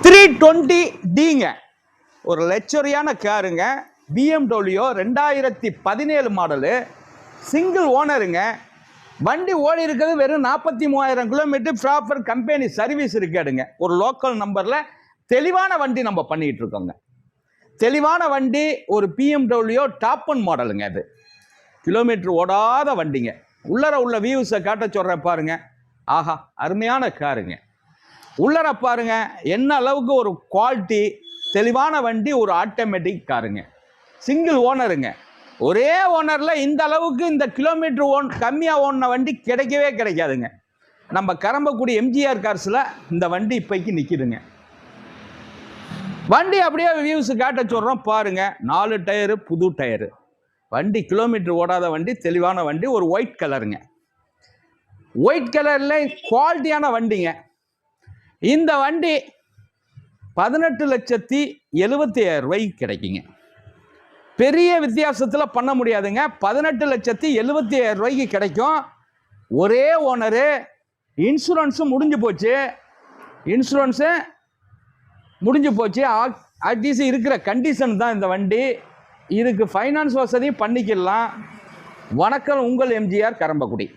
320Dங்க ஒரு லக்ஸரியான காருங்க. BMW 2017 மாடலு, சிங்கிள் ஓனருங்க. வண்டி ஓடி இருக்கிறது வெறும் 43,000 கிலோமீட்டர். ப்ராப்பர் கம்பெனி சர்வீஸ் இருக்காடுங்க. ஒரு லோக்கல் நம்பரில் தெளிவான வண்டி நம்ம பண்ணிகிட்டு இருக்கோங்க. தெளிவான வண்டி ஒரு BMW டாப் ஒன் மாடலுங்க. அது கிலோமீட்டர் ஓடாத வண்டிங்க. உள்ளர உள்ள வியூஸை காட்ட சொல்கிறேன் பாருங்க. ஆஹா, அருமையான காருங்க. உள்ளர பாருங்க என்ன அளவுக்கு ஒரு குவாலிட்டி. தெளிவான வண்டி, ஒரு ஆட்டோமேட்டிக் காருங்க. சிங்கிள் ஓனருங்க. ஒரே ஓனரில் இந்த அளவுக்கு இந்த கிலோமீட்டர் கம்மியாக ஓடின வண்டி கிடைக்கவே கிடைக்காதுங்க. நம்ம கரம்பக்குடி எம்ஜிஆர் கார்ஸில் இந்த வண்டி இப்போக்கி நிற்கிதுங்க. வண்டி அப்படியே வியூஸ் காட்ட சொல்கிறோம் பாருங்க. 4 டயரு, புது டயரு. வண்டி கிலோமீட்டர் ஓடாத வண்டி, தெளிவான வண்டி. ஒரு ஒயிட் கலருங்க. ஒயிட் கலரில் குவாலிட்டியான வண்டிங்க. இந்த வண்டி 18,70,000 ரூபாய்க்கு கிடைக்குங்க. பெரிய வித்தியாசத்தில் பண்ண முடியாதுங்க. 18,70,000 ரூபாய்க்கு கிடைக்கும். ஒரே ஓனரு. இன்சூரன்ஸும் முடிஞ்சு போச்சு. ஆர்டிசி இருக்கிற கண்டிஷன் தான் இந்த வண்டி. இதுக்கு ஃபைனான்ஸ் வசதியும் பண்ணிக்கலாம். வணக்கம், உங்கள் எம்ஜிஆர் கரம்பக்குடி.